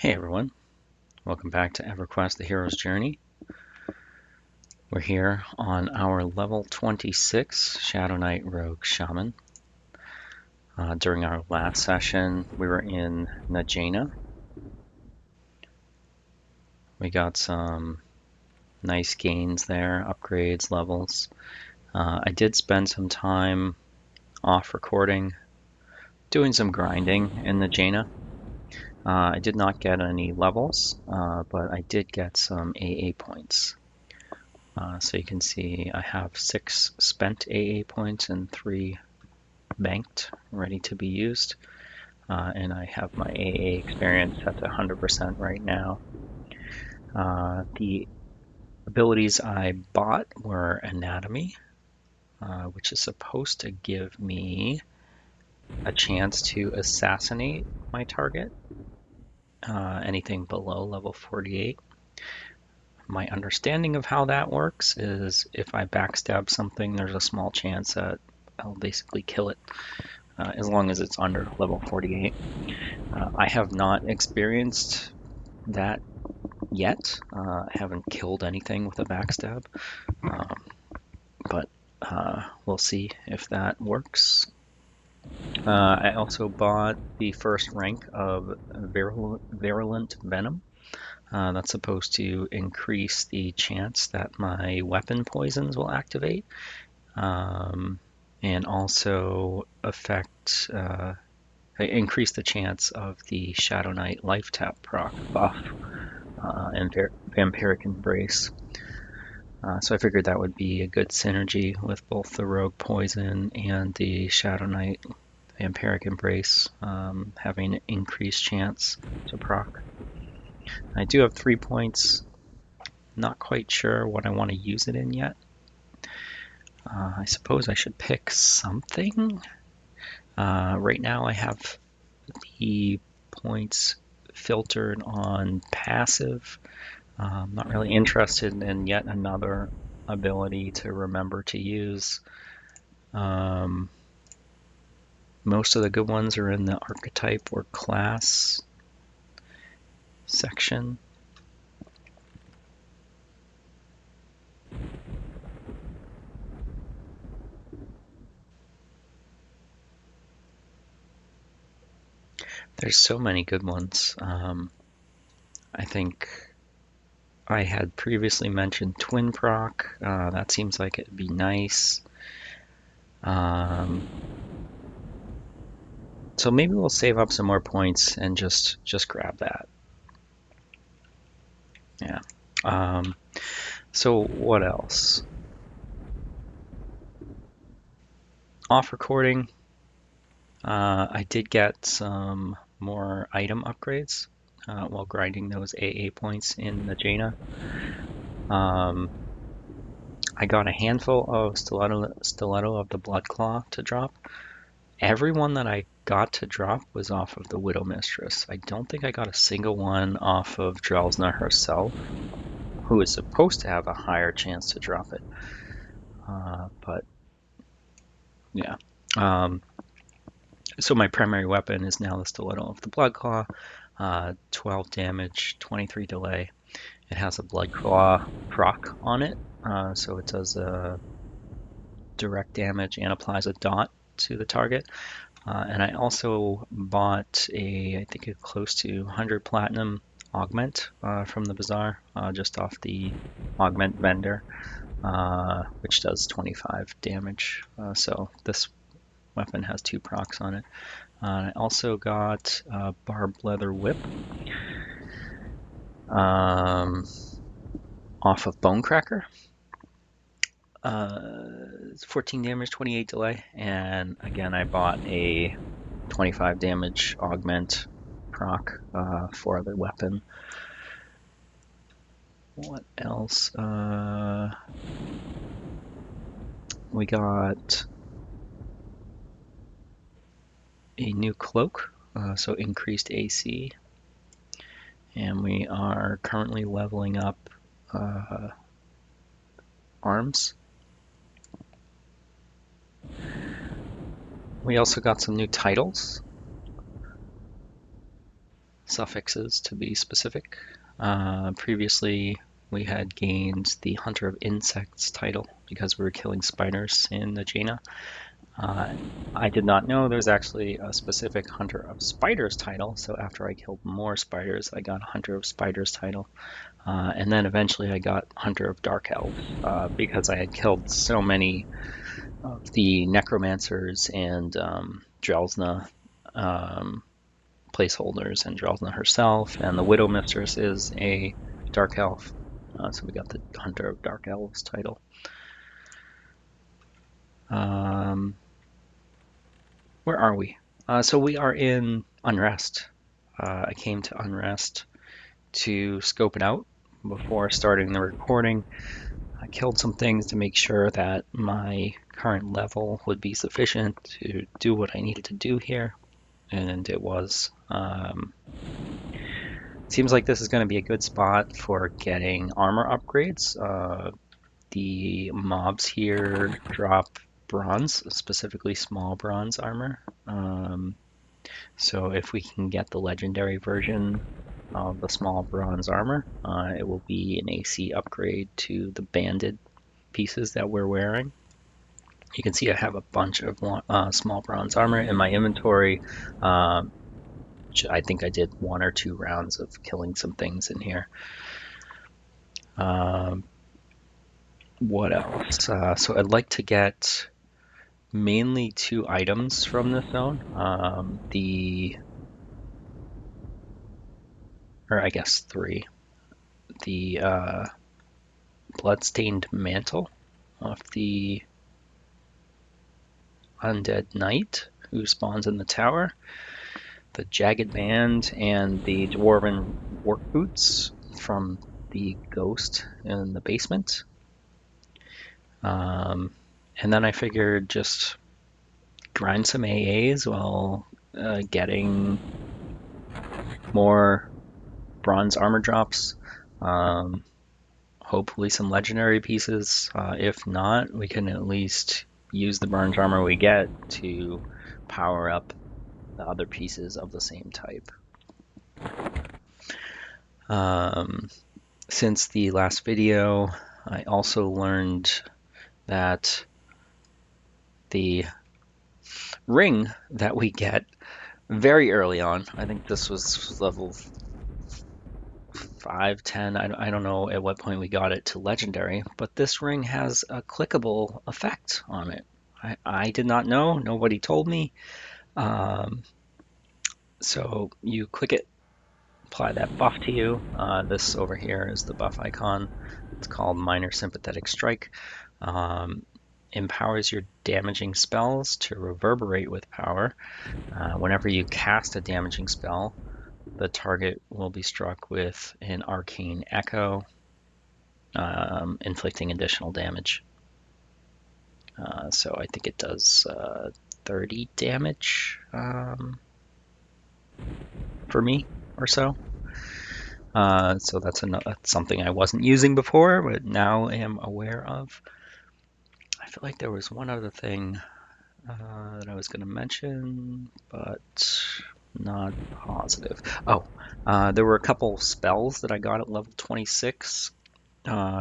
Hey everyone, welcome back to EverQuest, the Hero's Journey. We're here on our level 26 Shadowknight Rogue Shaman. During our last session, we were in Najena. We got some nice gains there, upgrades, levels. I did spend some time off recording doing some grinding in Najena. I did not get any levels, but I did get some AA points. So you can see I have 6 spent AA points and 3 banked, ready to be used. And I have my AA experience set to 100% right now. The abilities I bought were Anatomy, which is supposed to give me a chance to assassinate my target, anything below level 48. My understanding of how that works is if I backstab something, there's a small chance that I'll basically kill it, as long as it's under level 48. I have not experienced that yet. I haven't killed anything with a backstab, but we'll see if that works. I also bought the first rank of Virulent Venom. That's supposed to increase the chance that my weapon poisons will activate, and also increase the chance of the Shadowknight life tap proc buff and Vampiric Embrace. So I figured that would be a good synergy with both the Rogue Poison and the Shadowknight Vampiric Embrace, having an increased chance to proc. I do have 3 points. Not quite sure what I want to use it in yet. I suppose I should pick something. Right now I have the points filtered on passive. I'm not really interested in yet another ability to remember to use. Most of the good ones are in the archetype or class section. There's so many good ones. I think I had previously mentioned Twin Proc. That seems like it'd be nice. So maybe we'll save up some more points and just grab that. Yeah. So what else? Off recording, I did get some more item upgrades while grinding those AA points in the Jaina. I got a handful of Stiletto of the Bloodclaw to drop. Everyone that I got to drop was off of the Widow Mistress. I don't think I got a single one off of Drelsna herself, who is supposed to have a higher chance to drop it. But yeah. So my primary weapon is now the Stiletto of the Bloodclaw. 12 damage, 23 delay. It has a Bloodclaw proc on it, so it does direct damage and applies a dot to the target. And I also bought I think a close to 100 platinum augment from the bazaar, just off the augment vendor, which does 25 damage. So this weapon has 2 procs on it. I also got a barbed leather whip off of Bonecracker. 14 damage, 28 delay, and again I bought a 25 damage augment proc for the weapon. What else? We got a new cloak, so increased AC, and we are currently leveling up arms. We also got some new titles. suffixes to be specific. Previously, we had gained the Hunter of Insects title because we were killing spiders in the Jaina. I did not know there's actually a specific Hunter of Spiders title, so after I killed more spiders, I got Hunter of Spiders title. And then eventually I got Hunter of Dark Elves because I had killed so many of the Necromancers and Drelsna placeholders, and Drelsna herself, and the Widow Mistress is a Dark Elf. So we got the Hunter of Dark Elves title. Where are we? So we are in Unrest. I came to Unrest to scope it out before starting the recording. I killed some things to make sure that my current level would be sufficient to do what I needed to do here, and it was. Seems like this is going to be a good spot for getting armor upgrades. The mobs here drop bronze, specifically small bronze armor. So if we can get the legendary version of the small bronze armor, it will be an AC upgrade to the banded pieces that we're wearing. You can see I have a bunch of small bronze armor in my inventory. I think I did 1 or 2 rounds of killing some things in here. What else? So I'd like to get mainly 2 items from this zone. Or I guess 3. The Bloodstained Mantle of the Undead Knight who spawns in the tower, the Jagged Band, and the Dwarven Work Boots from the Ghost in the basement. And then I figured just grind some AAs while getting more bronze armor drops. Hopefully some legendary pieces. If not, we can at least use the bronze armor we get to power up the other pieces of the same type. Since the last video, I also learned that the ring that we get very early on, I think this was level 5, 10, I don't know at what point we got it to legendary, but this ring has a clickable effect on it. I did not know, nobody told me. So you click it, apply that buff to you. This over here is the buff icon. It's called Minor Sympathetic Strike. Empowers your damaging spells to reverberate with power. Whenever you cast a damaging spell, the target will be struck with an arcane echo, inflicting additional damage. So I think it does 30 damage for me or so. So that's something I wasn't using before, but now am aware of. I feel like there was one other thing that I was going to mention, but not positive. Oh, there were a couple spells that I got at level 26,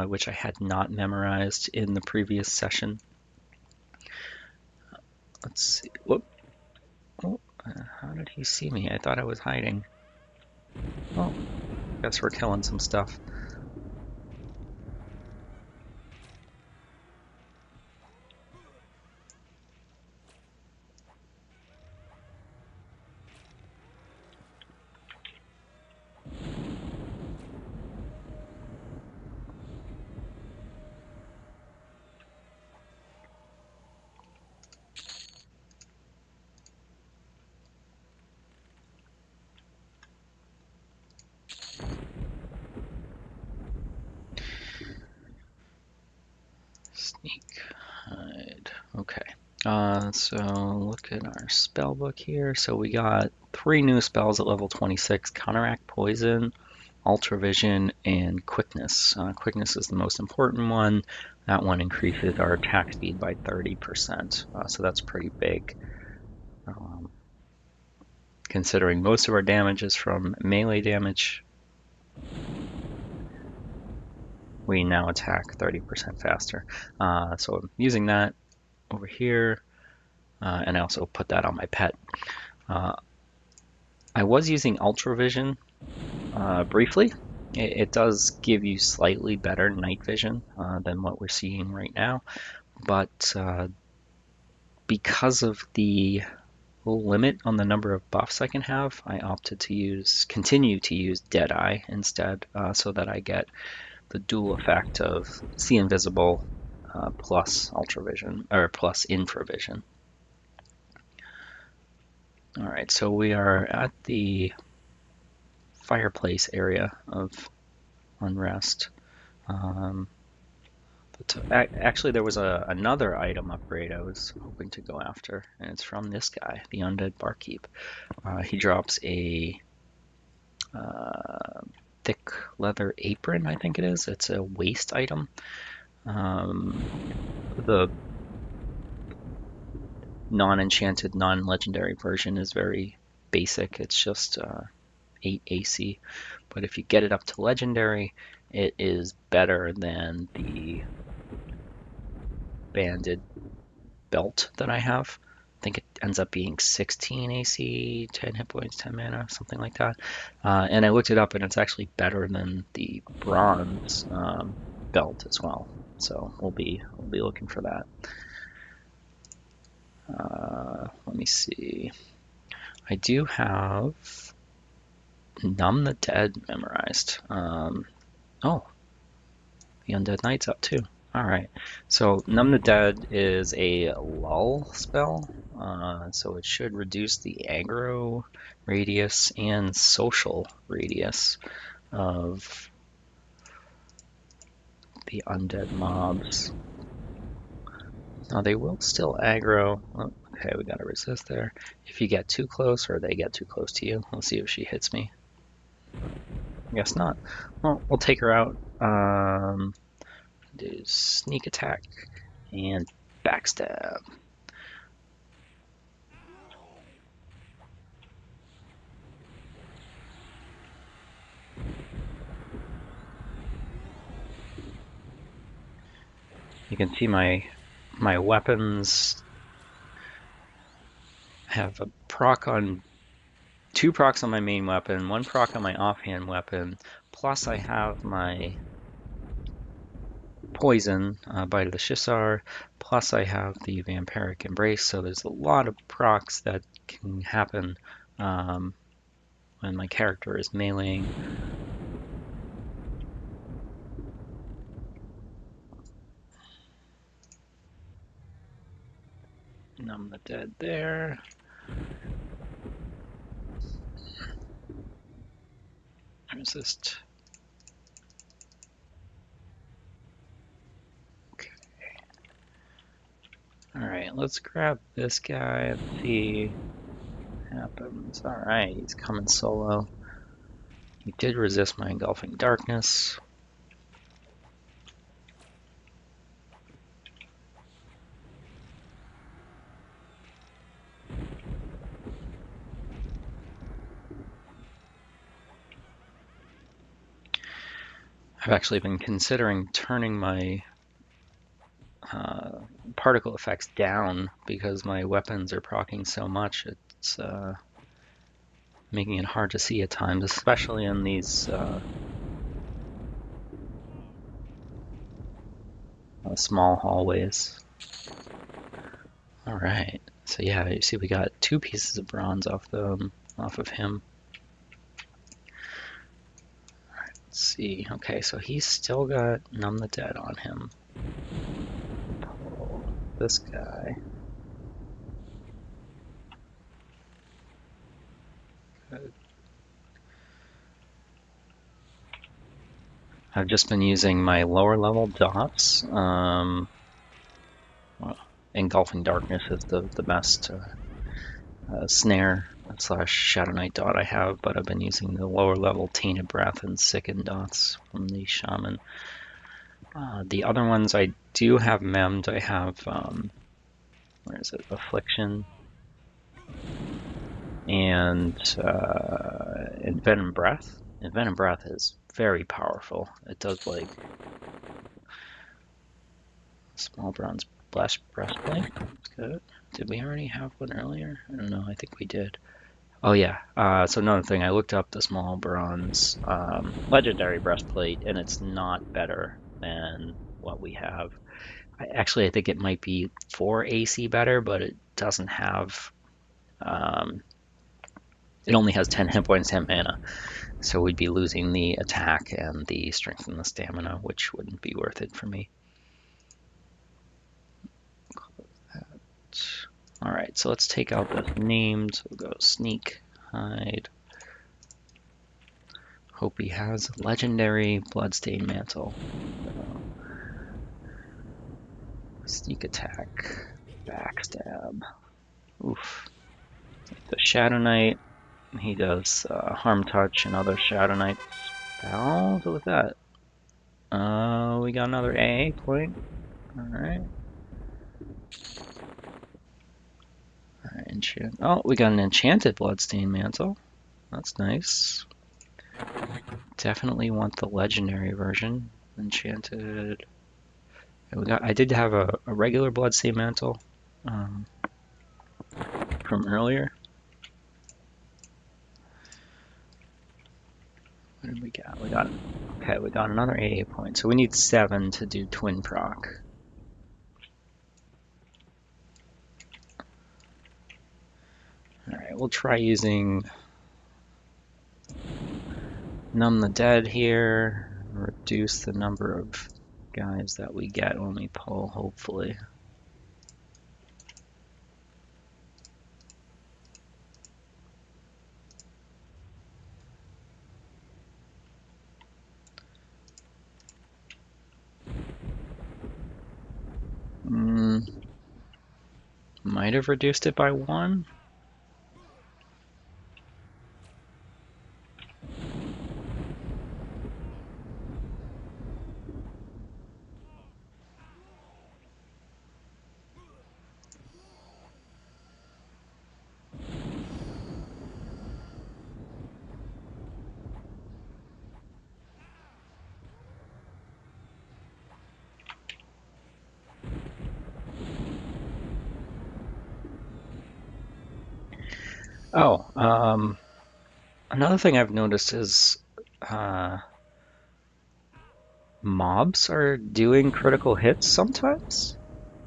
which I had not memorized in the previous session. Let's see. Whoop. Oh, how did he see me? I thought I was hiding. Oh, guess we're killing some stuff. Sneak, hide. Okay. So look at our spell book here. So we got 3 new spells at level 26: Counteract Poison, Ultravision, and Quickness. Quickness is the most important one. That one increases our attack speed by 30%. So that's pretty big. considering most of our damage is from melee damage, we now attack 30% faster. So I'm using that over here, and I also put that on my pet. I was using Ultra Vision briefly. It does give you slightly better night vision than what we're seeing right now, but because of the limit on the number of buffs I can have, I opted to continue to use Deadeye instead, so that I get the dual effect of See Invisible plus Ultravision, or plus Infravision. All right, so we are at the fireplace area of Unrest. Actually, there was another item upgrade I was hoping to go after, and it's from this guy, the Undead Barkeep. He drops a thick leather apron, I think it is. It's a waist item. The non-enchanted, non-legendary version is very basic. It's just 8 AC. But if you get it up to legendary, it is better than the banded belt that I have. I think it ends up being 16 AC, 10 hit points, 10 mana, something like that. And I looked it up, and it's actually better than the bronze belt as well. So we'll be looking for that. Let me see. I do have Numb the Dead memorized. Oh, the Undead Knight's up too. Alright, so Numb the Dead is a lull spell, so it should reduce the aggro radius and social radius of the undead mobs. Now they will still aggro. Oh, okay, we gotta resist there. If you get too close or they get too close to you, let's see if she hits me. Guess not. Well, we'll take her out. Do sneak attack and backstab. You can see my weapons have a proc on two procs on my main weapon, one proc on my offhand weapon, plus I have my poison Bite of the Shissar, plus I have the Vampiric Embrace, so there's a lot of procs that can happen when my character is meleeing. Numb the Dead there. Resist. Okay. Alright, let's grab this guy and see what happens. Alright, he's coming solo. He did resist my Engulfing Darkness. I've actually been considering turning my particle effects down because my weapons are proccing so much. It's making it hard to see at times, especially in these small hallways. All right, so yeah, you see we got 2 pieces of bronze off of him. All right, let's see. Okay, so he's still got Numb the Dead on him. Pull this guy. Good. I've just been using my lower level dots. Well, Engulfing Darkness is the best snare / Shadowknight dot I have, but I've been using the lower level Tainted Breath and Sicken dots from the Shaman. The other ones I do have memmed. I have, where is it? Affliction. and Venom Breath. And Venom Breath is very powerful. It does like small bronze breastplate. That's good. Did we already have one earlier? I don't know. I think we did. Oh yeah. So another thing, I looked up the small bronze legendary breastplate, and it's not better than what we have. I think it might be 4 AC better, but it doesn't have. Um, it only has 10 hit points, 10 mana, so we'd be losing the attack and the strength and the stamina, which wouldn't be worth it for me. All right, so let's take out this named. We'll go sneak, hide. Hope he has legendary bloodstained mantle. Sneak attack, backstab. Oof. The Shadowknight, he does harm touch and other Shadowknight spells. What was that? We got another AA point. All right. Enchant. Oh, we got an enchanted bloodstained mantle. That's nice. Definitely want the legendary version. Enchanted. I did have a regular bloodstained mantle from earlier. What did we got? We got another AA point. So we need 7 to do twin proc. All right, we'll try using Numb the Dead here. Reduce the number of guys that we get when we pull, hopefully. Might have reduced it by 1. Oh, another thing I've noticed is mobs are doing critical hits sometimes.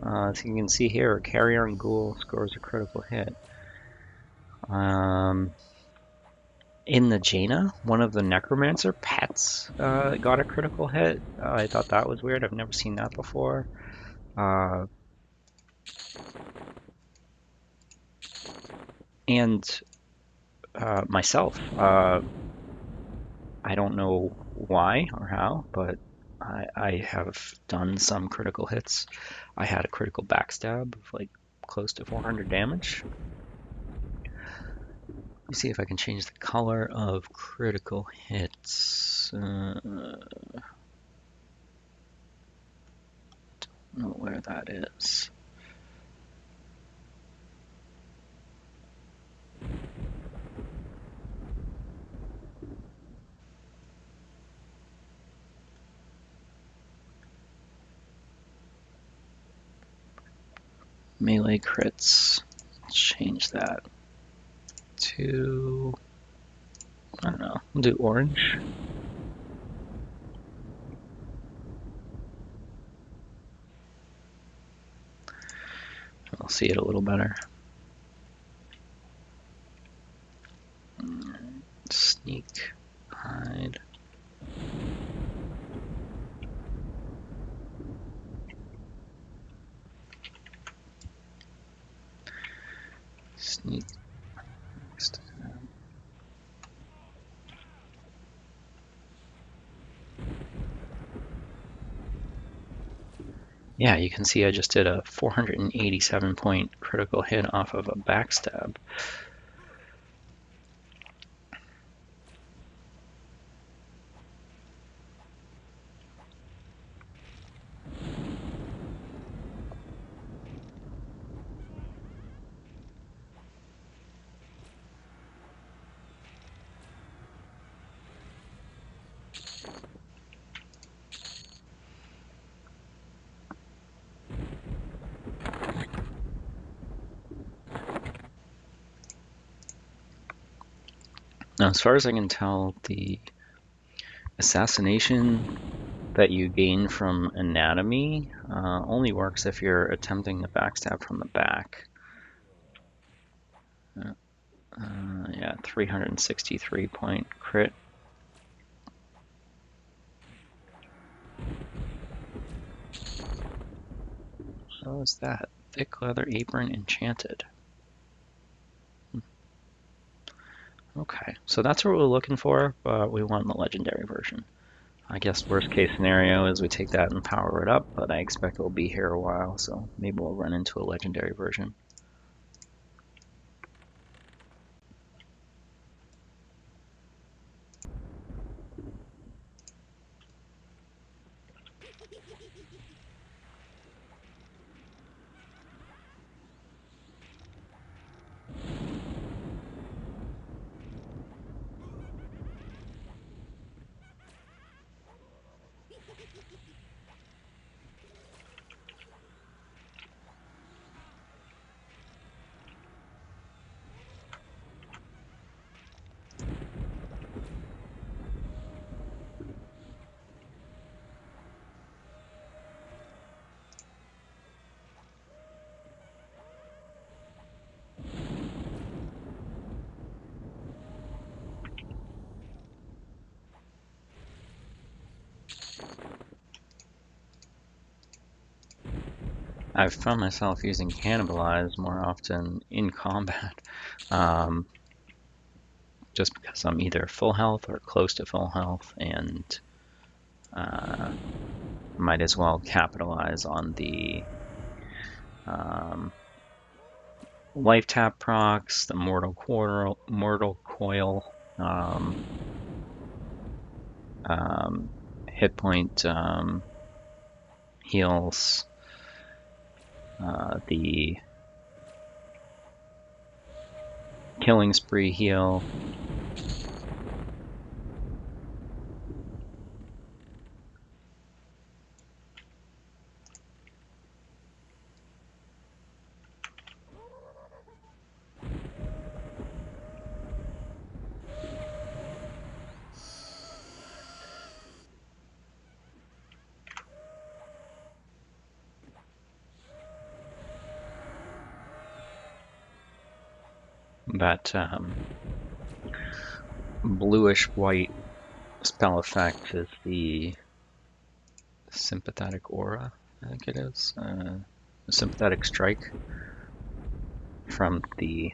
As you can see here, a Carrion Ghoul scores a critical hit. In the Jaina, one of the Necromancer pets got a critical hit. I thought that was weird. I've never seen that before. And myself, I don't know why or how, but I have done some critical hits. I had a critical backstab of like close to 400 damage. Let me see if I can change the color of critical hits. Don't know where that is. Melee crits. Let's change that to, I don't know, we'll do orange. I'll see it a little better. Sneak, hide. Sneak. Yeah, you can see I just did a 487 point critical hit off of a backstab. Now, as far as I can tell, the assassination that you gain from anatomy only works if you're attempting to backstab from the back. Yeah, 363 point crit. What was that? Thick leather apron enchanted. Okay, so that's what we're looking for, but we want the legendary version. I guess worst case scenario is we take that and power it up, but I expect it'll be here a while, so maybe we'll run into a legendary version. I've found myself using Cannibalize more often in combat, just because I'm either full health or close to full health, and might as well capitalize on the life tap procs, the mortal coil, hit point heals, the killing spree heal. That bluish white spell effect is the sympathetic aura, I think it is. Sympathetic strike from the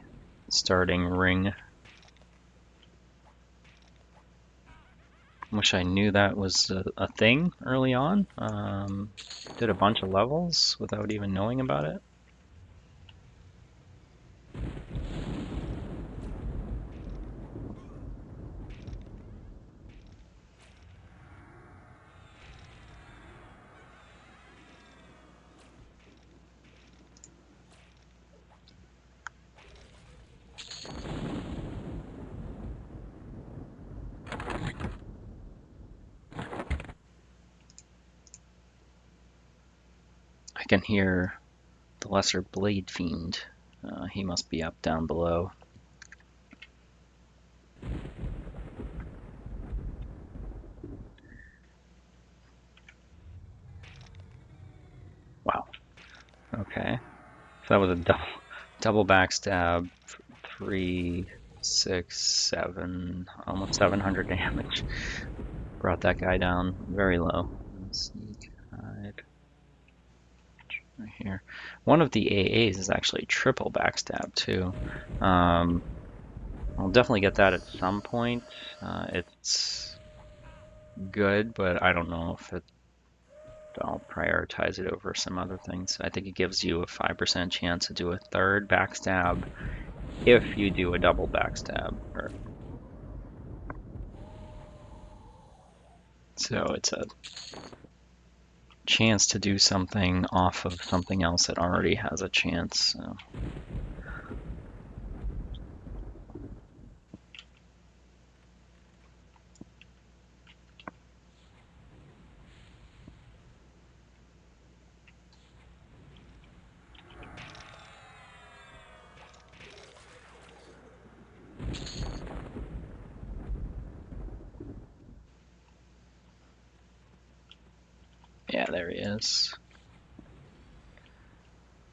starting ring. Wish I knew that was a thing early on. Did a bunch of levels without even knowing about it. I can hear the lesser blade fiend. He must be up down below. Wow. Okay. So that was a double backstab. 3, 6, 7, almost 700 damage. Brought that guy down very low. Sneak, hide. Right here. One of the AAs is actually triple backstab too. I'll definitely get that at some point. It's good, but I don't know if I'll prioritize it over some other things. I think it gives you a 5% chance to do a third backstab if you do a double backstab. So it's a chance to do something off of something else that already has a chance. So. Yeah, there he is.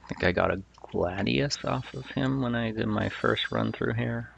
I think I got a Gladius off of him when I did my first run through here.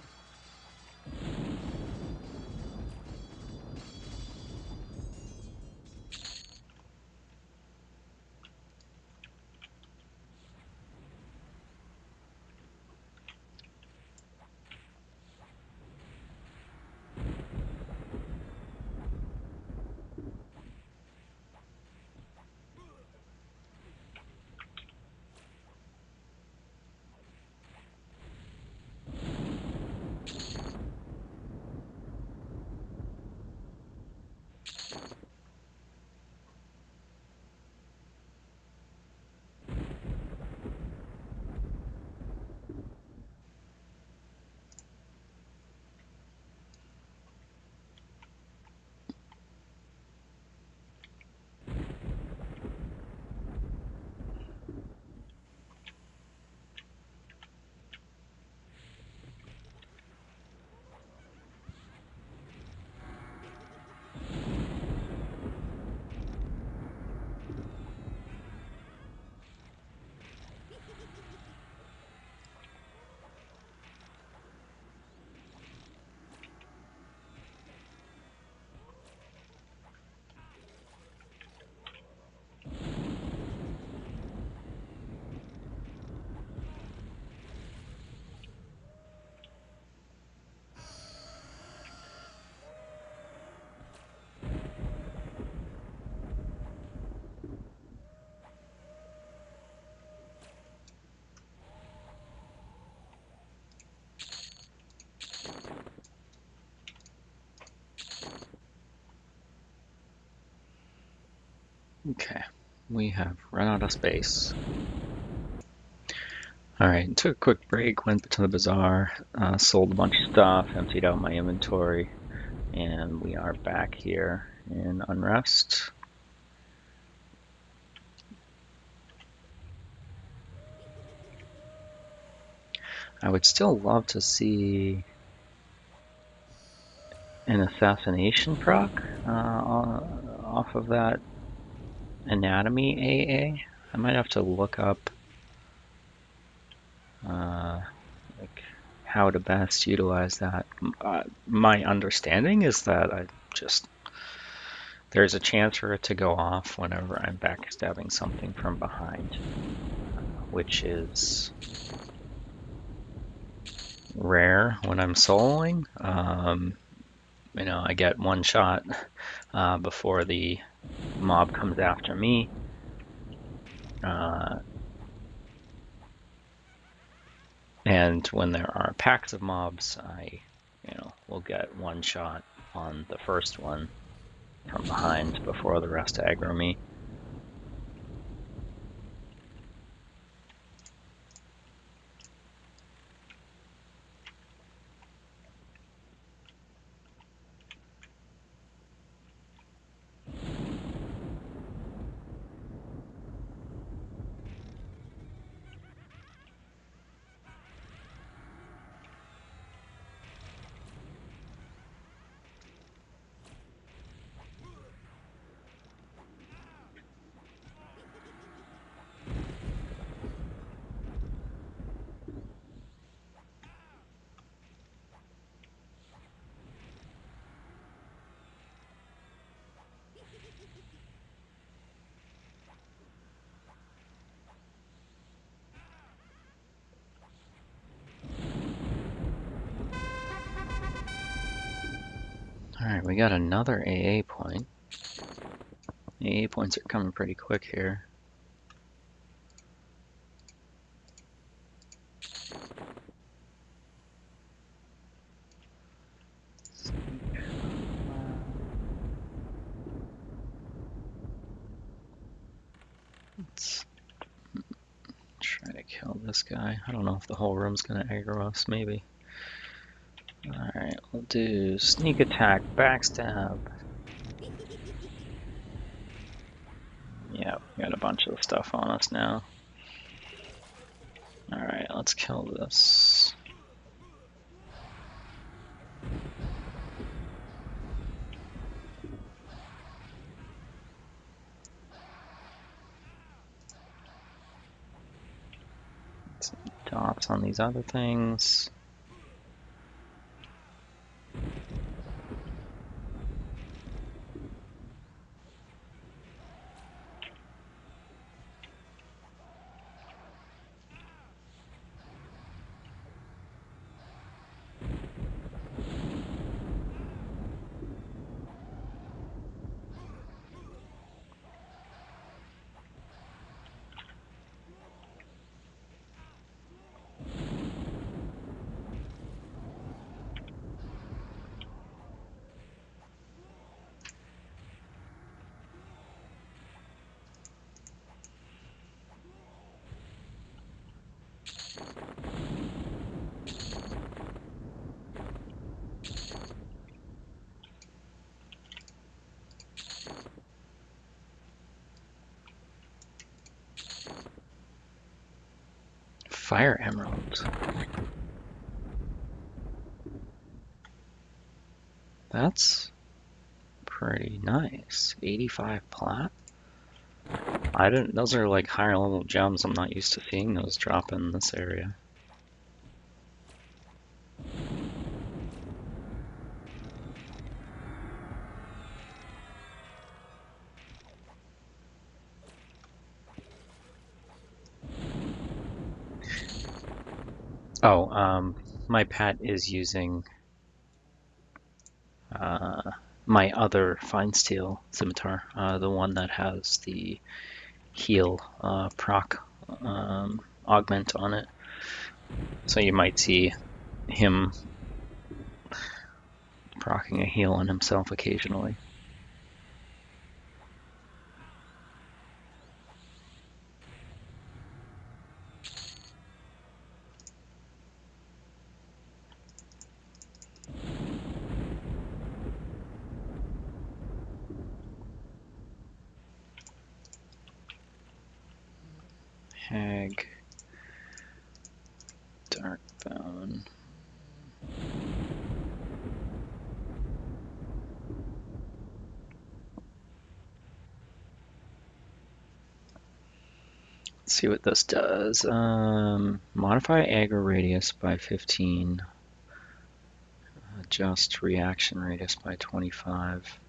Okay, we have run out of space. Alright, took a quick break, went to the bazaar, sold a bunch of stuff, emptied out my inventory, and we are back here in Unrest. I would still love to see an assassination proc off of that anatomy AA. I might have to look up like how to best utilize that. My understanding is that there's a chance for it to go off whenever I'm backstabbing something from behind, which is rare when I'm soloing. I get one shot before the mob comes after me. And when there are packs of mobs, I will get one shot on the first one from behind before the rest aggro me. Alright, we got another AA point. AA points are coming pretty quick here. Let's try to kill this guy. I don't know if the whole room's gonna aggro us, maybe. Alright, we'll do sneak attack, backstab. Yeah, we got a bunch of stuff on us now. Alright, let's kill this. thoughts on these other things. Fire emerald. That's pretty nice. 85 plat. I didn't. Those are like higher level gems. I'm not used to seeing those drop in this area. Oh, my pet is using my other fine steel scimitar, the one that has the heal proc augment on it. So you might see him procking a heal on himself occasionally. Hag, Darkbone. Let's see what this does. Modify aggro radius by 15. Adjust reaction radius by 25.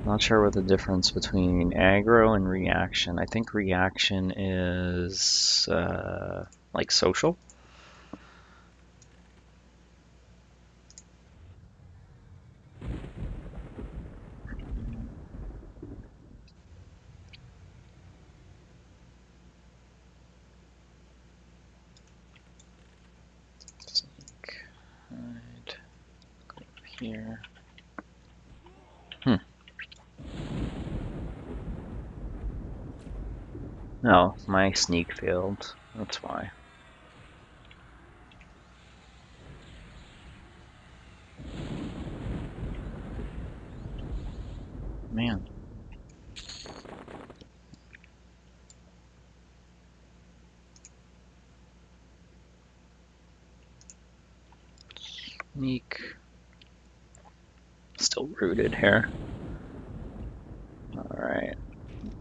Not sure what the difference between aggro and reaction. I think reaction is like social. Sneak, hide, go over here. No, my sneak failed. That's why. Man. Sneak. Still rooted here. Alright.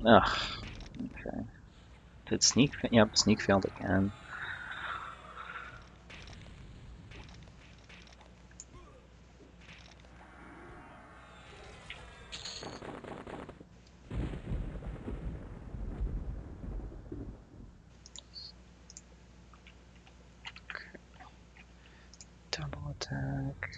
Ugh. Okay. Did sneak? Yep, sneak failed again. Double attack.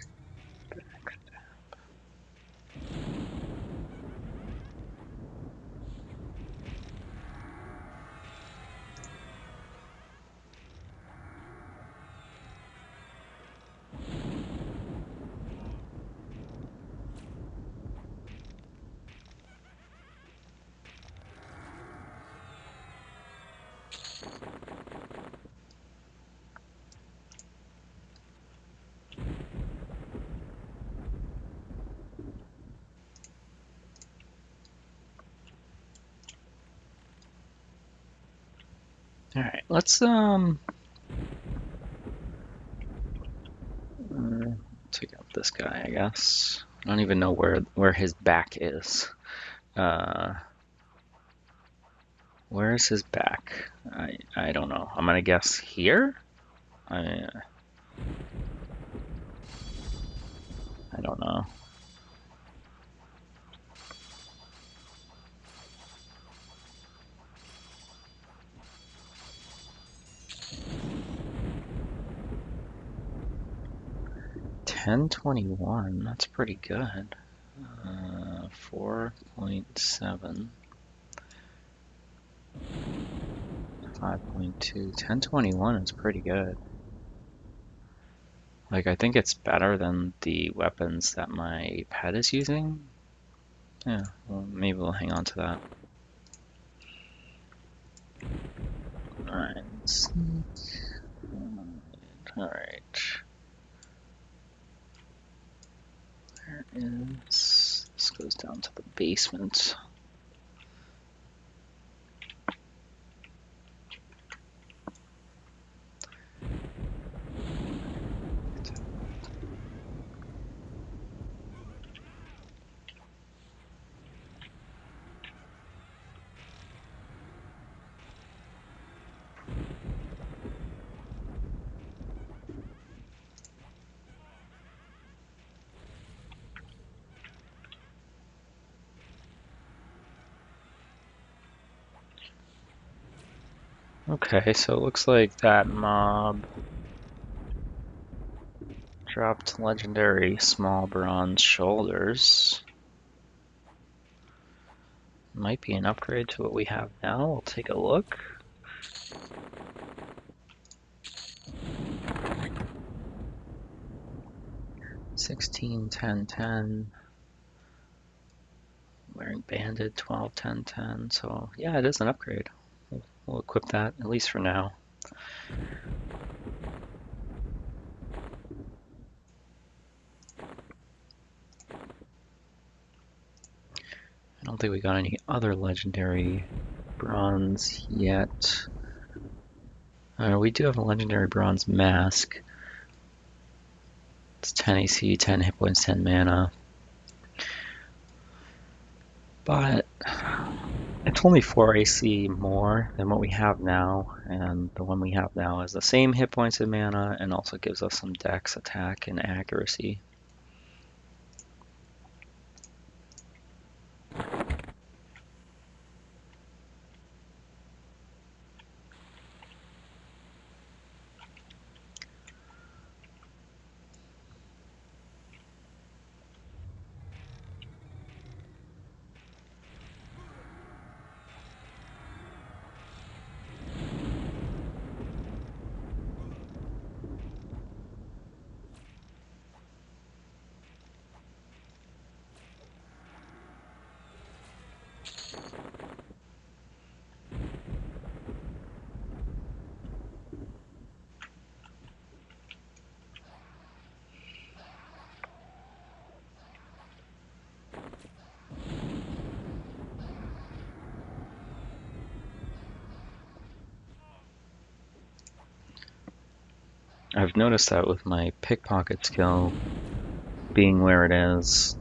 Alright, let's take out this guy, I guess. I don't even know where his back is. Where's his back? I don't know. I'm gonna guess here? I I don't know. $10.21, that's pretty good. 4.7, 5.2, 10.21 is pretty good. Like, I think it's better than the weapons that my pet is using. Yeah, well, maybe we'll hang on to that. Alright, sneak. Alright. There is. This goes down to the basement. Okay, so it looks like that mob dropped legendary small bronze shoulders. Might be an upgrade to what we have now. We'll take a look. $16, $10. Wearing banded, 12, 10, 10. So yeah, it is an upgrade. We'll equip that, at least for now. I don't think we got any other legendary bronze yet. We do have a legendary bronze mask. It's 10 AC, 10 hit points, 10 mana. But it's only 4 AC more than what we have now, and the one we have now is the same hit points and mana, and also gives us some dex, attack, and accuracy. I've noticed that with my pickpocket skill being where it is,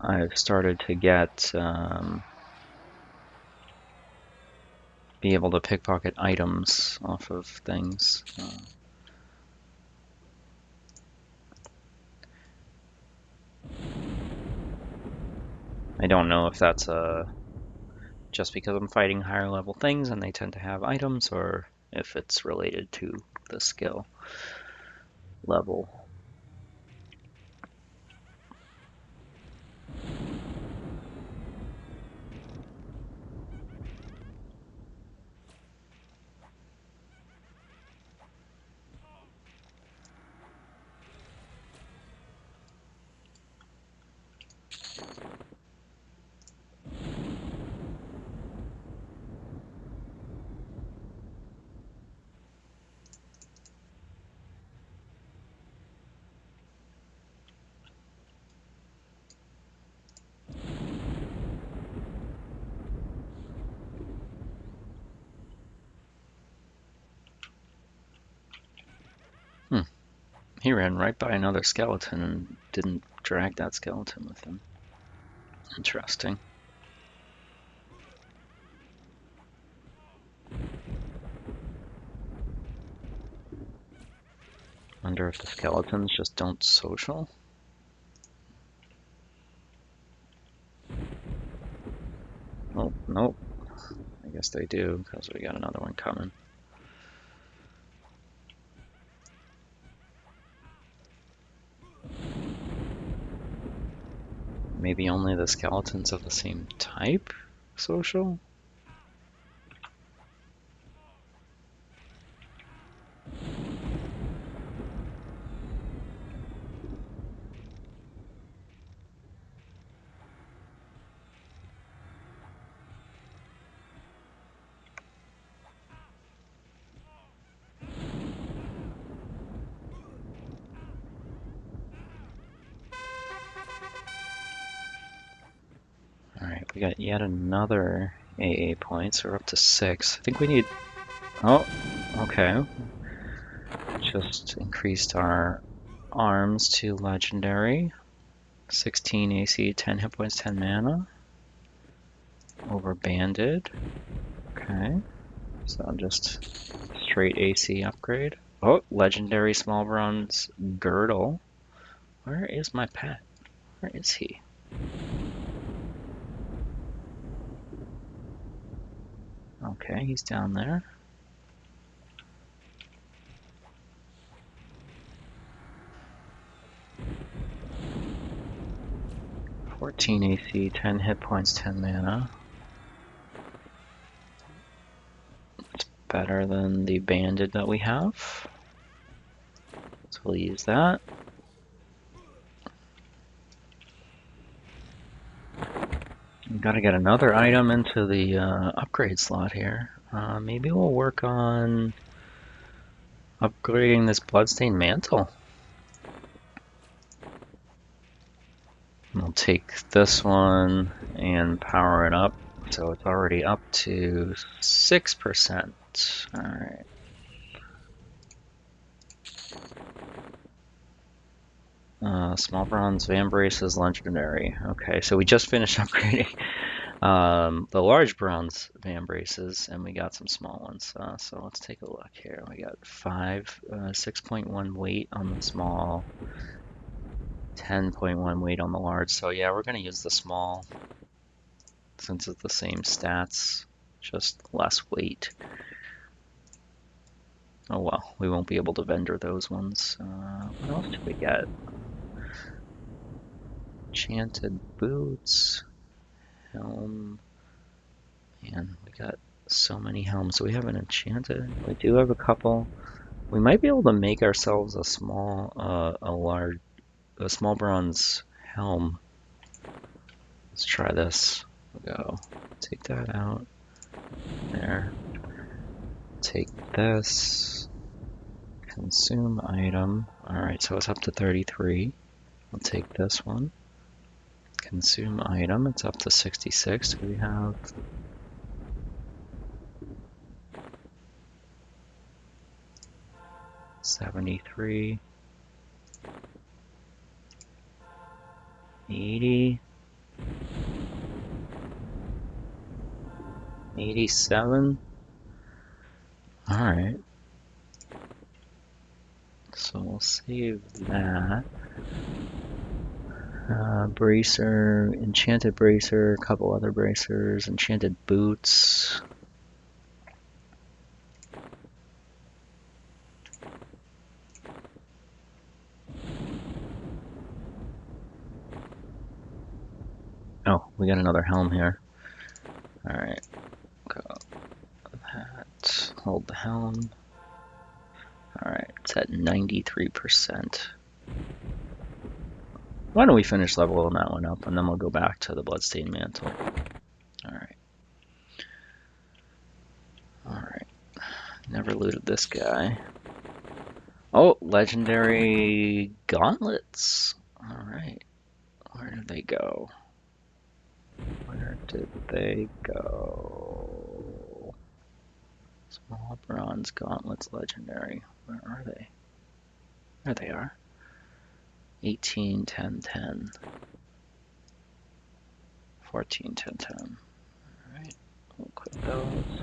I've started to get be able to pickpocket items off of things. I don't know if that's just because I'm fighting higher level things and they tend to have items, or if it's related to the skill level. He ran right by another skeleton and didn't drag that skeleton with him. Interesting. Wonder if the skeletons just don't social. Oh, nope. I guess they do, because we got another one coming. Maybe only the skeletons of the same type social? Alright, we got yet another AA point, so we're up to 6. I think we need... Oh, okay. Just increased our arms to legendary. 16 AC, 10 hit points, 10 mana. Over banded. Okay. So just straight AC upgrade. Oh, legendary small bronze girdle. Where is my pet? Where is he? Okay, he's down there. "14 AC, 10 hit points, 10 mana. It's better than the banded that we have. So we'll use that. We've got to get another item into the upgrade slot here. Maybe we'll work on upgrading this bloodstained mantle. We'll take this one and power it up. So it's already up to 6%. Alright. Small bronze vambrace is legendary. Okay, so we just finished upgrading the large bronze vambraces, and we got some small ones. So let's take a look here. We got 6.1 weight on the small, 10.1 weight on the large. So yeah, we're going to use the small since it's the same stats, just less weight. Oh well, we won't be able to vendor those ones. What else do we get? Enchanted boots, helm, and we got so many helms. So we have an enchanted. We do have a couple. We might be able to make ourselves a small bronze helm. Let's try this. We'll go take that out. There. Take this. Consume item. Alright, so it's up to 33. I'll take this one. Consume item. It's up to 66. Do we have... $73. 80. 87. Alright. So we'll save that. Bracer, enchanted bracer, a couple other bracers, enchanted boots. Oh, we got another helm here. Alright, go that, hold the helm. Alright, it's at 93%. Why don't we finish leveling that one up, and then we'll go back to the bloodstained mantle. Alright. Alright. Never looted this guy. Oh, legendary gauntlets. Alright. Where did they go? Where did they go? Small bronze gauntlets legendary. Where are they? There they are. 18, 10, 10. 14, 10, 10. Alright, we'll equip those.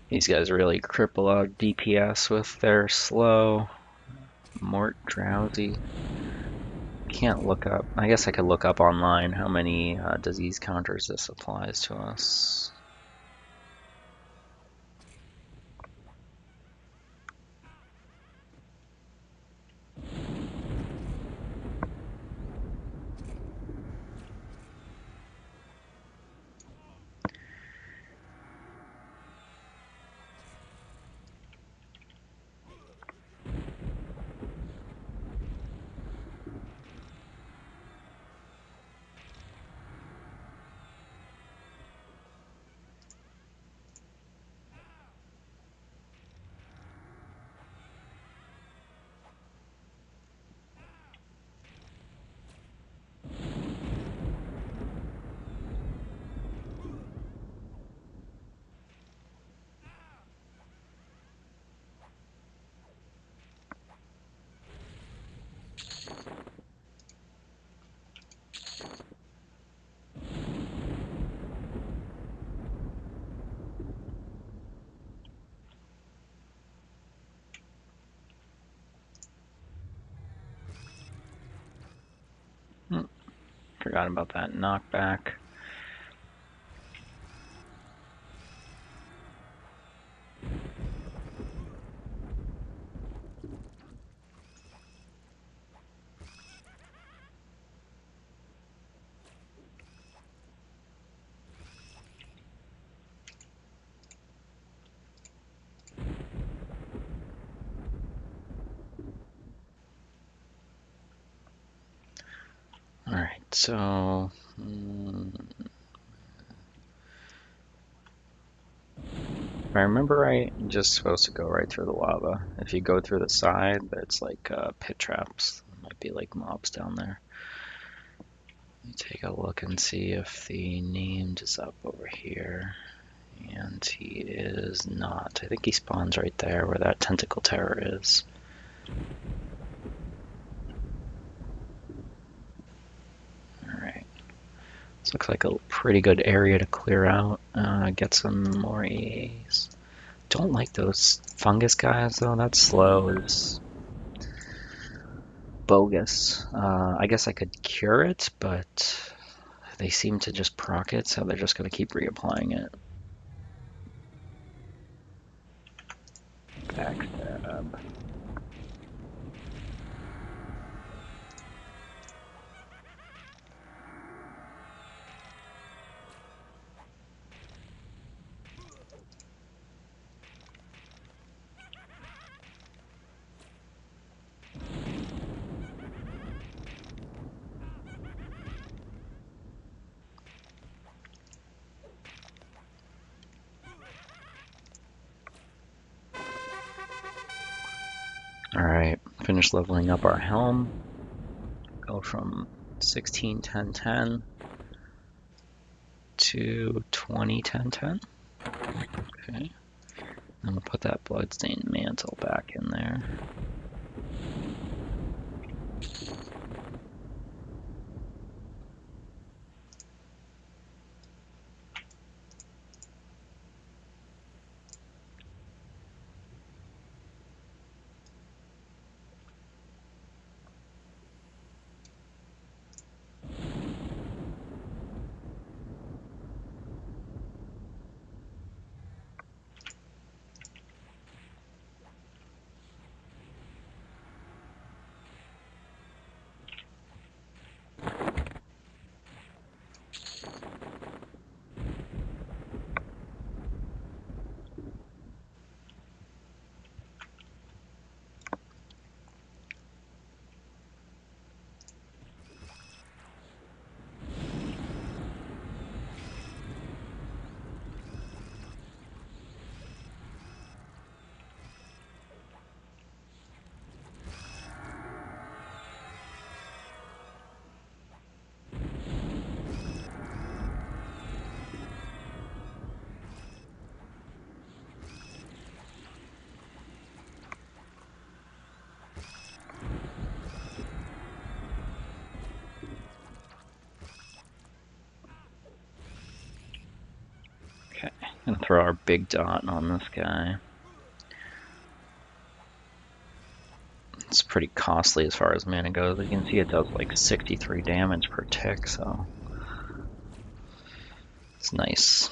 These guys really cripple out DPS with their slow. Mort drowsy. Can't look up. I guess I could look up online how many disease counters this applies to us. Forgot about that knockback. Alright, so if I remember right, you're just supposed to go right through the lava. If you go through the side, it's like pit traps. There might be like mobs down there. Let me take a look and see if the named is up over here. And he is not. I think he spawns right there where that tentacle terror is. Alright. This looks like a pretty good area to clear out. Get some more EAs. Don't like those fungus guys though. That slow is bogus. I guess I could cure it, but they seem to just proc it, so they're just going to keep reapplying it. Backstab. Alright, finish leveling up our helm. Go from 16, 10, 10 to 20, 10, 10. Okay. I'm gonna put that bloodstained mantle back in there. throw our big dot on this guy. It's pretty costly as far as mana goes. You can see it does like 63 damage per tick, so it's nice.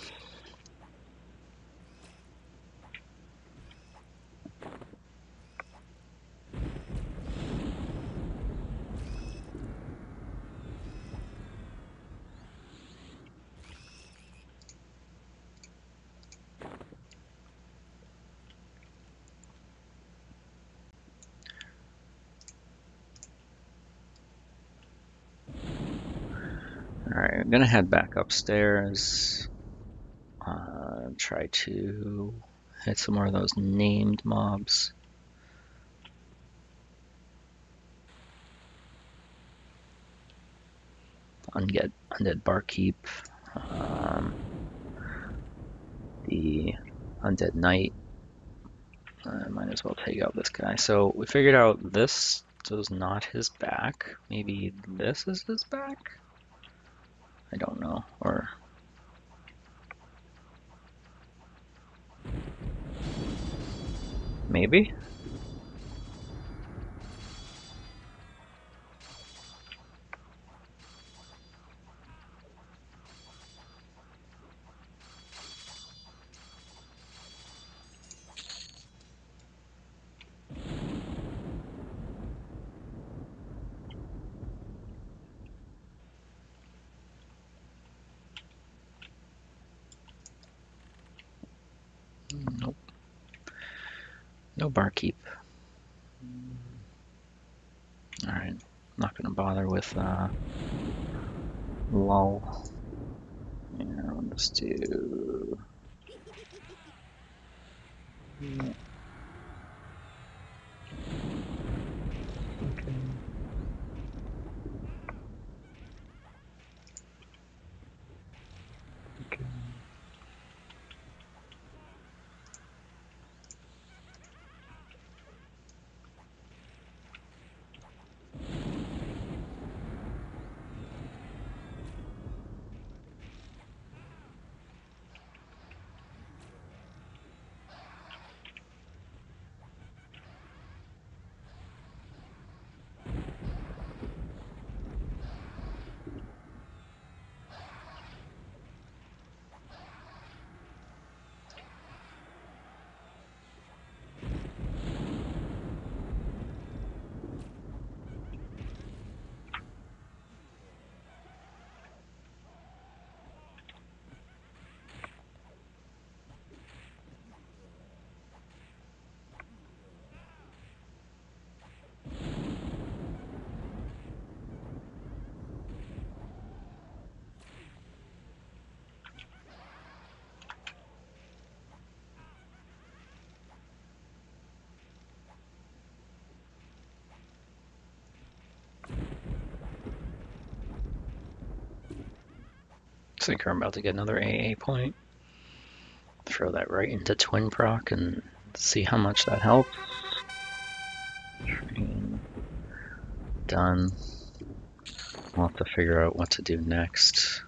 Alright, I'm gonna head back upstairs. Try to hit some more of those named mobs. Undead Barkeep. The Undead Knight. I might as well take out this guy. So we figured out this is not his back. Maybe this is his back? I don't know. Or maybe? Nope. No Barkeep. Alright. Not gonna bother with lull. Yeah, I'll just do. Okay. Okay. Looks like I'm about to get another AA point. Throw that right into Twin Proc and see how much that helps. Train. Done. We'll have to figure out what to do next.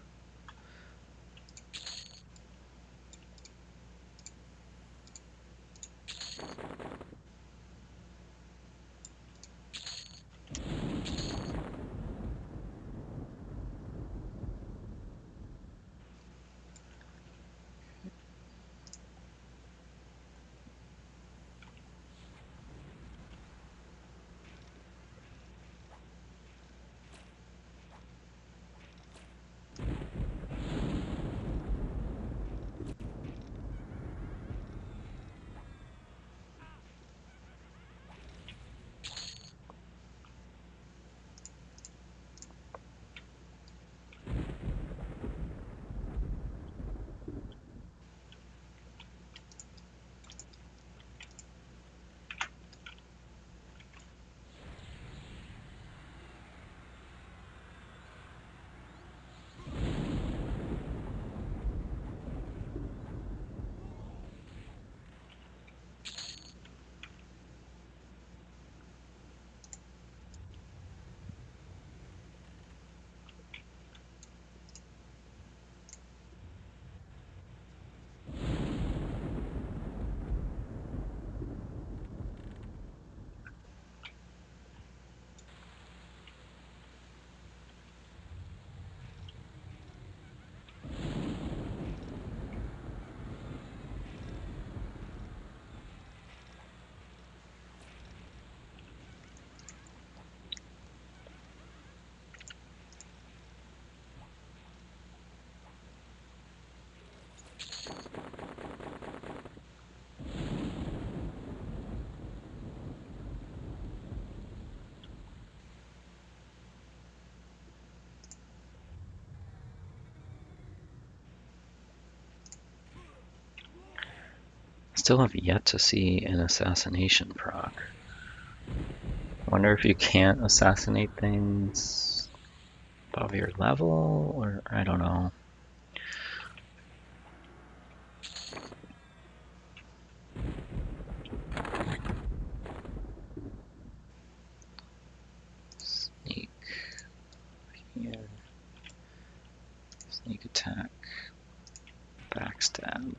still have yet to see an assassination proc. Wonder if you can't assassinate things above your level, or I don't know. Sneak here. Sneak attack. Backstab.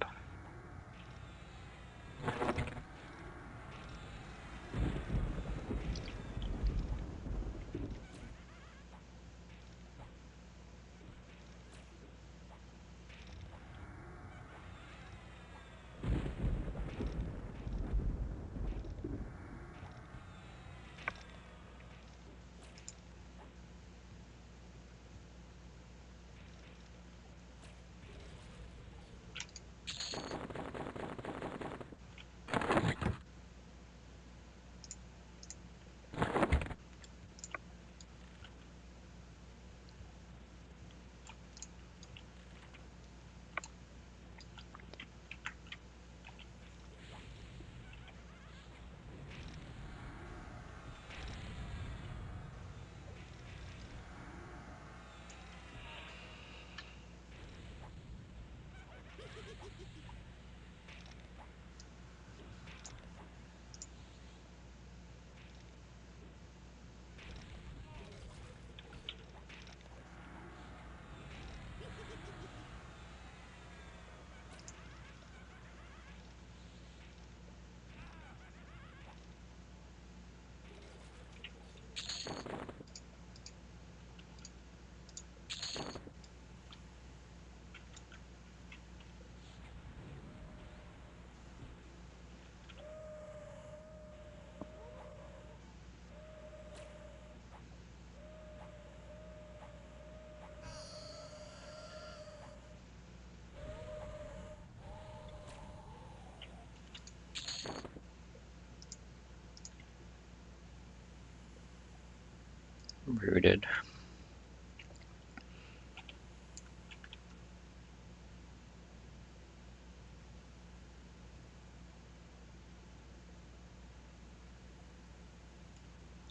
Rooted.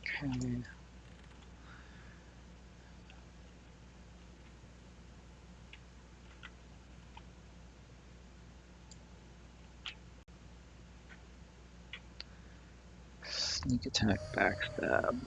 Okay. Sneak attack, backstab.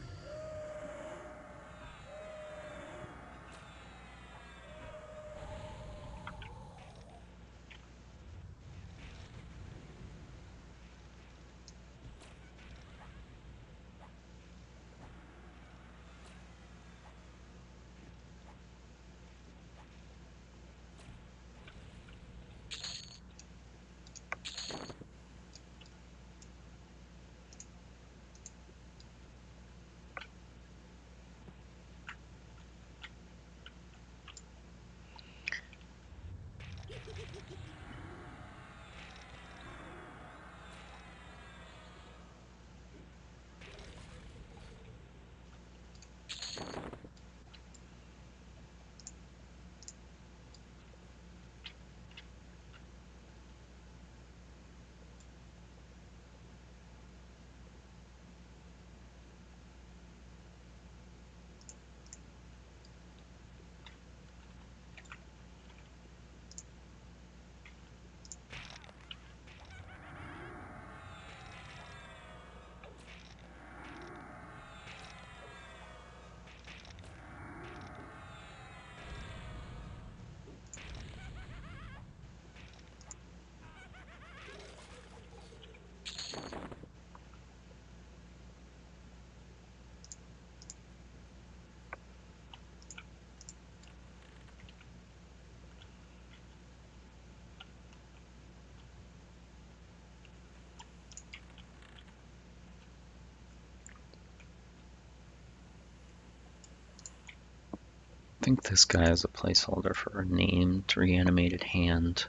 I think this guy is a placeholder for a named reanimated hand.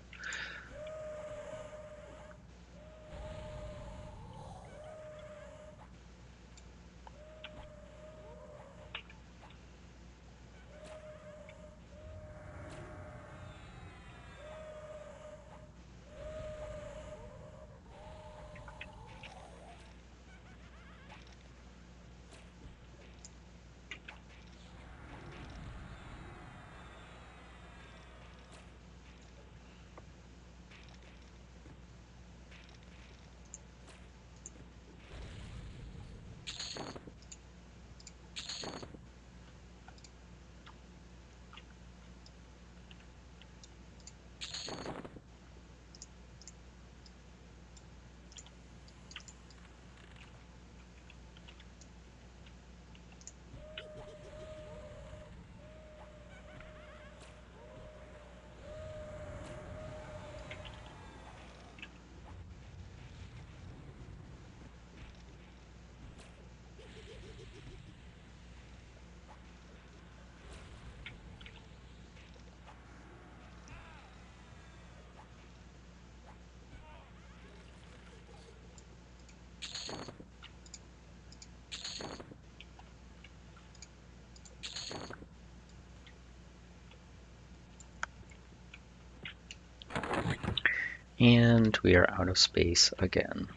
And we are out of space again.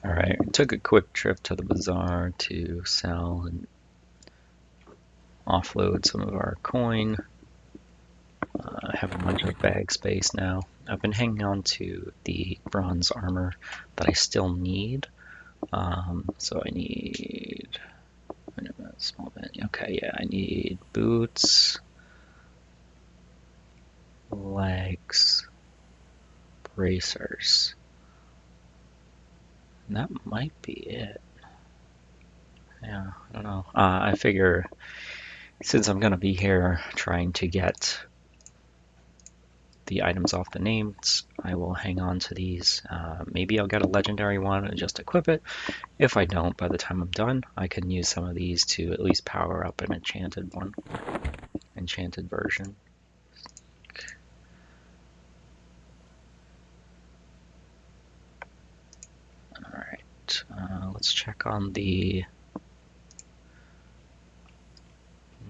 Alright, took a quick trip to the bazaar to sell and offload some of our coin. I have a bunch of bag space now. I've been hanging on to the bronze armor that I still need. So I need, wait a minute, small bit. Okay, yeah, I need boots, legs, bracers. And that might be it. Yeah, I don't know. I figure since I'm gonna be here trying to get the items off the names, I will hang on to these. Maybe I'll get a legendary one and just equip it. If I don't, by the time I'm done, I can use some of these to at least power up an enchanted one, enchanted version. Alright, let's check on the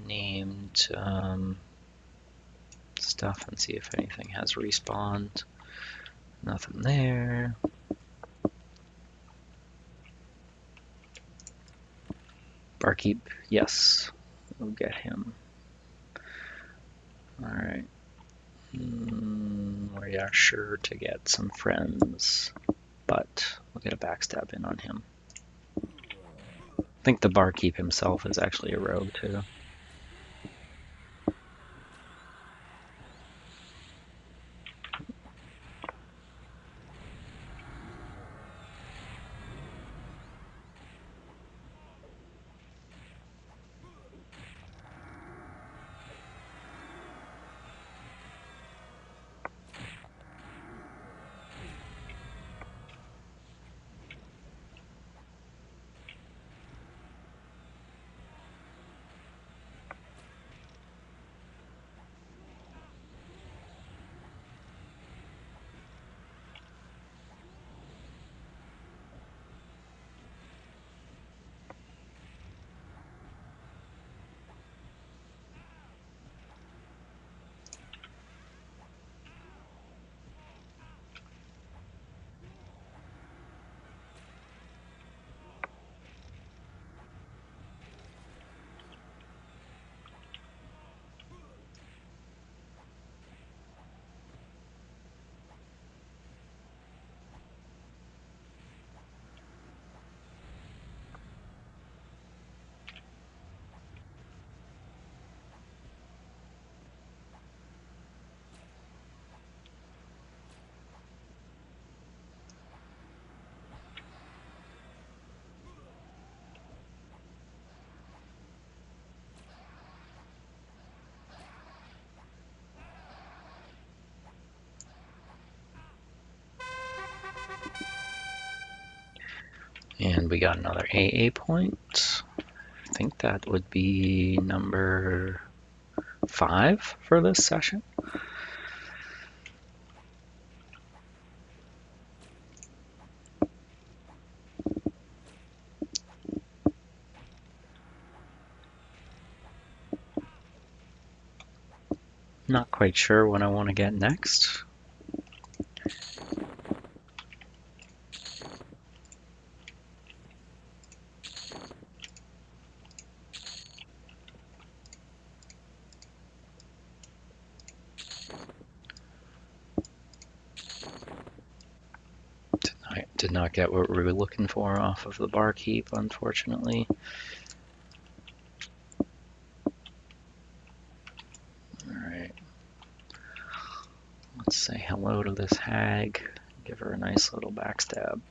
named stuff and see if anything has respawned. Nothing there. Barkeep, yes, we'll get him. Alright. We are sure to get some friends, but we'll get a backstab in on him. I think the barkeep himself is actually a rogue too. And we got another AA point. I think that would be number 5 for this session. Not quite sure what I want to get next. I did not get what we were looking for off of the barkeep, unfortunately. Alright. Let's say hello to this hag. Give her a nice little backstab.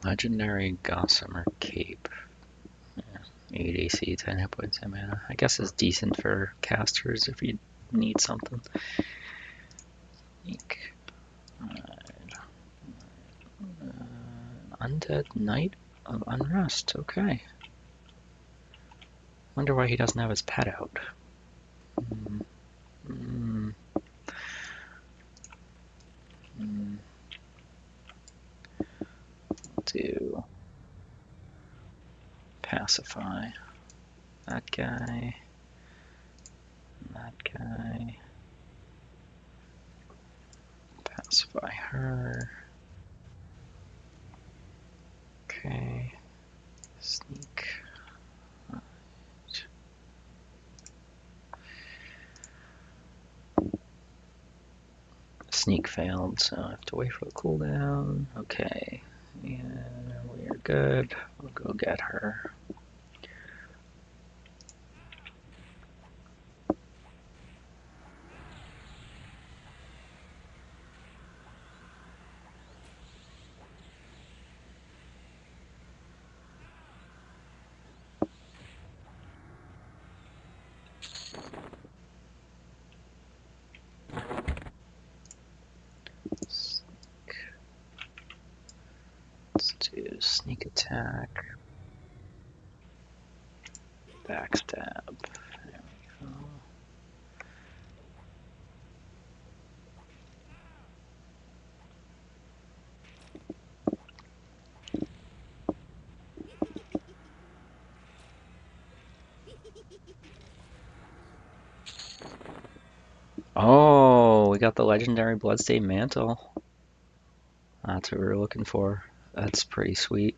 Legendary Gossamer Cape. Yeah, 8 AC, 10 hit points, 10 mana. I guess it's decent for casters if you need something. Alright. Undead Knight of Unrest. Okay. Wonder why he doesn't have his pet out. Mm, mm, mm. Do pacify that guy, that guy, pacify her. Okay, sneak. Sneak failed, so I have to wait for the cooldown. Okay, yeah, we are good. We'll go get her. Let's do sneak attack, backstab. There we go. Oh, we got the legendary Bloodstained Mantle. That's what we were looking for. That's pretty sweet.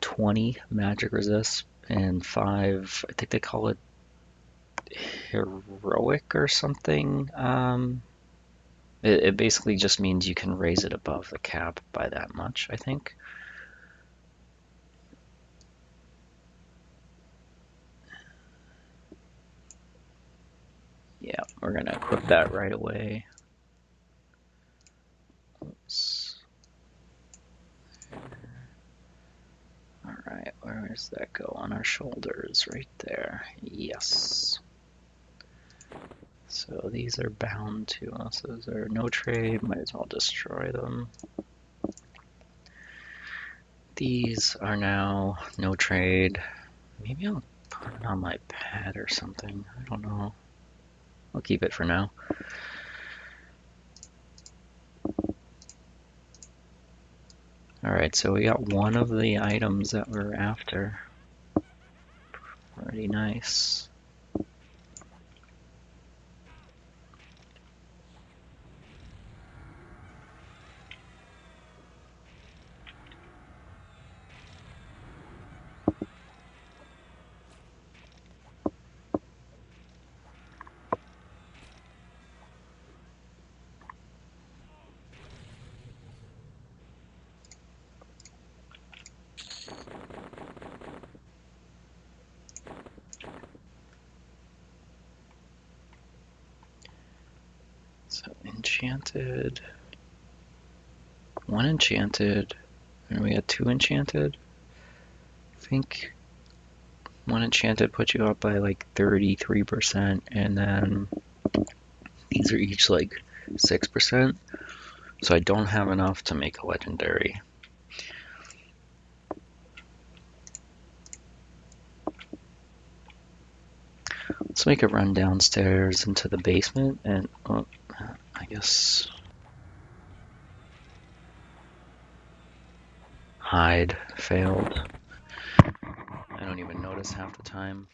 20 magic resist and 5, I think they call it heroic or something. It basically just means you can raise it above the cap by that much, I think. Yeah, we're gonna equip that right away. Oops. Alright, where does that go? On our shoulders, right there. Yes. So these are bound to us. Those are no trade. Might as well destroy them. These are now no trade. Maybe I'll put it on my pad or something. I don't know. I'll keep it for now. Alright, so we got one of the items that we're after. Pretty nice. So enchanted. One enchanted. And we got 2 enchanted. I think one enchanted puts you up by like 33%, and then these are each like 6%. So I don't have enough to make a legendary. Let's make a run downstairs into the basement and I guess hide failed. I don't even notice half the time.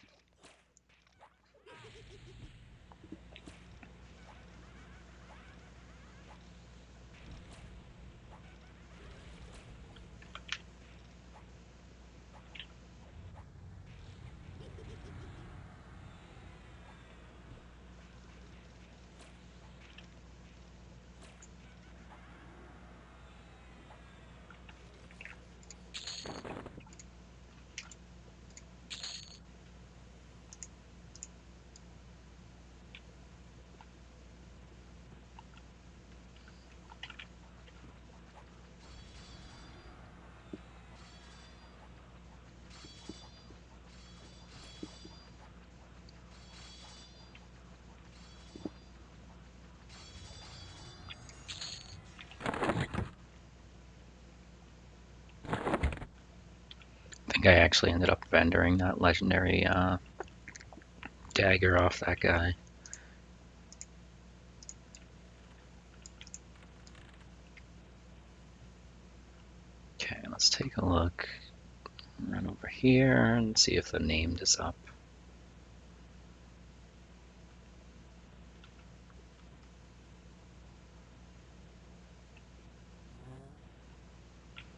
think I actually ended up vendoring that legendary dagger off that guy. Okay, let's take a look. Run over here and see if the named is up.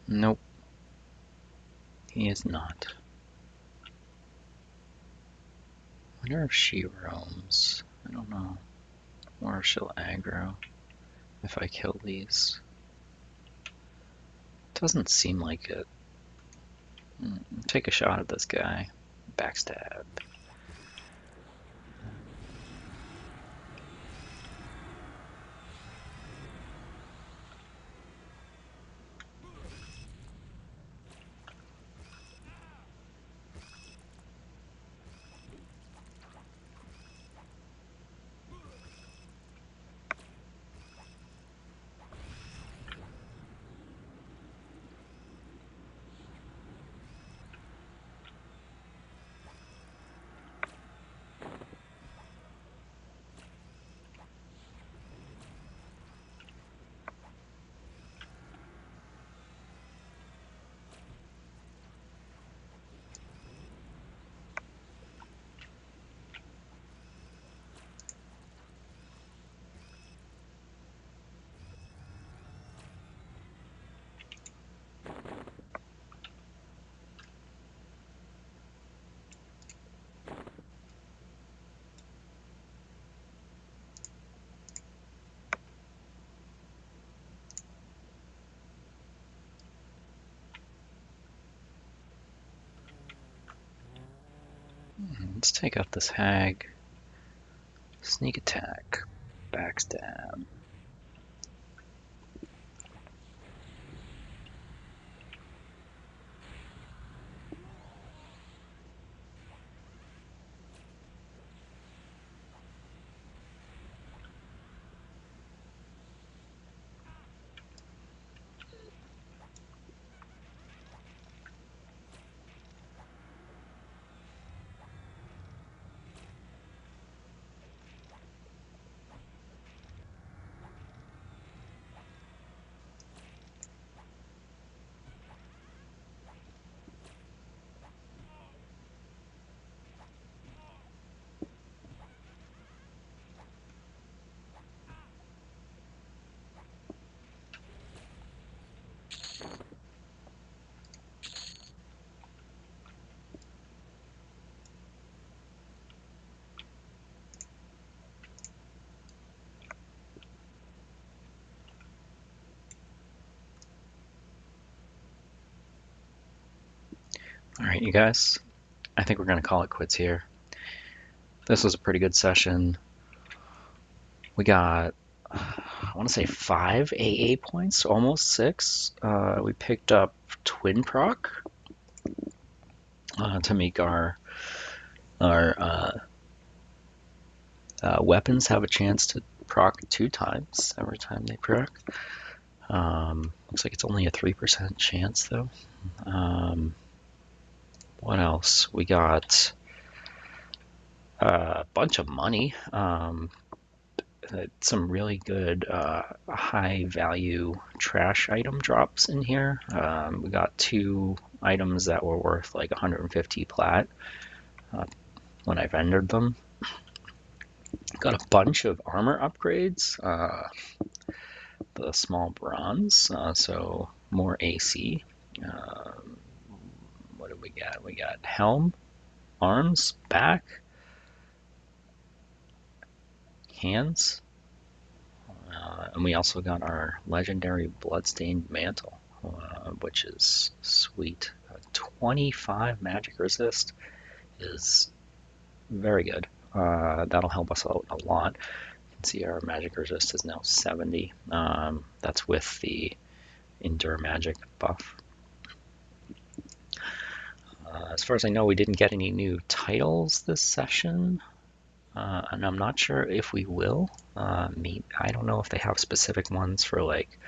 Nope, he is not. I wonder if she roams. I don't know. Or if she'll aggro if I kill these. Doesn't seem like it. Take a shot at this guy. Backstab. Let's take out this hag. Sneak attack. Backstab. Alright, you guys. I think we're going to call it quits here. This was a pretty good session. We got, I want to say 5 AA points, almost 6. We picked up Twin Proc to make our weapons have a chance to proc 2 times every time they proc. Looks like it's only a 3% chance though. What else? We got a bunch of money. Some really good high value trash item drops in here. We got 2 items that were worth like 150 plat when I vendored them. Got a bunch of armor upgrades. The small bronze, so more AC. What do we got? We got helm, arms, back, hands, and we also got our legendary bloodstained mantle, which is sweet. 25 magic resist is very good. That'll help us out a lot. You can see our magic resist is now 70. That's with the endure magic buff. As far as I know, we didn't get any new titles this session. And I'm not sure if we will. I don't know if they have specific ones for like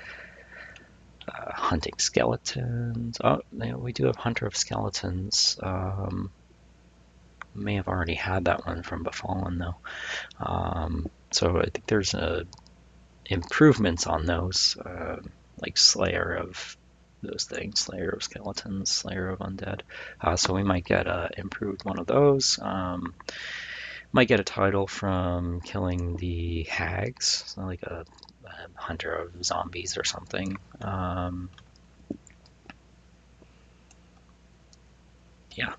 hunting skeletons. Oh, we do have Hunter of Skeletons. May have already had that one from Befallen though. So I think there's improvements on those, like Slayer of those things, Slayer of Skeletons, Slayer of Undead. So we might get a improved one of those. Might get a title from killing the hags, so like a hunter of zombies or something. Yeah,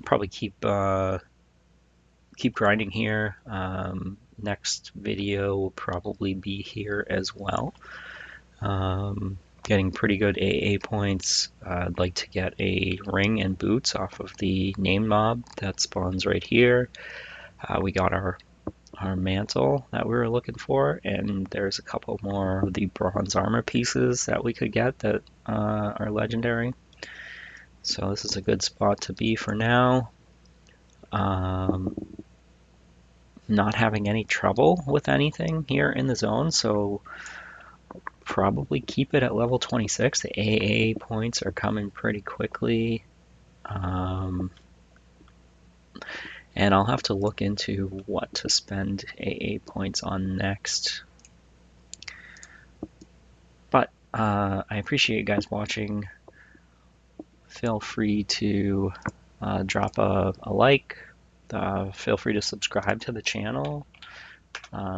probably keep grinding here. Next video will probably be here as well. Getting pretty good AA points. I'd like to get a ring and boots off of the name mob that spawns right here. We got our mantle that we were looking for, and there's a couple more of the bronze armor pieces that we could get that are legendary. So this is a good spot to be for now. Not having any trouble with anything here in the zone, so probably keep it at level 26. The AA points are coming pretty quickly. And I'll have to look into what to spend AA points on next. But I appreciate you guys watching. Feel free to drop a like. Feel free to subscribe to the channel.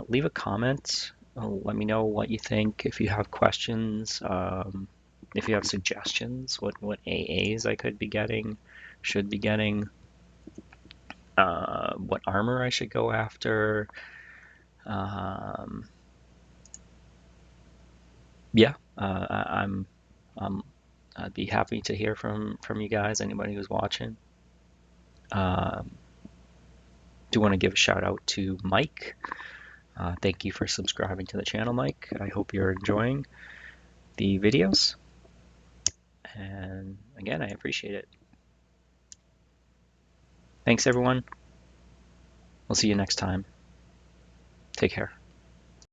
Leave a comment. Let me know what you think. If you have questions, if you have suggestions, what AAs I could be getting, should be getting, what armor I should go after. Yeah, I'd be happy to hear from you guys. Anybody who's watching. Do want to give a shout out to Mike. Thank you for subscribing to the channel, Mike. I hope you're enjoying the videos. And again, I appreciate it. Thanks, everyone. We'll see you next time. Take care.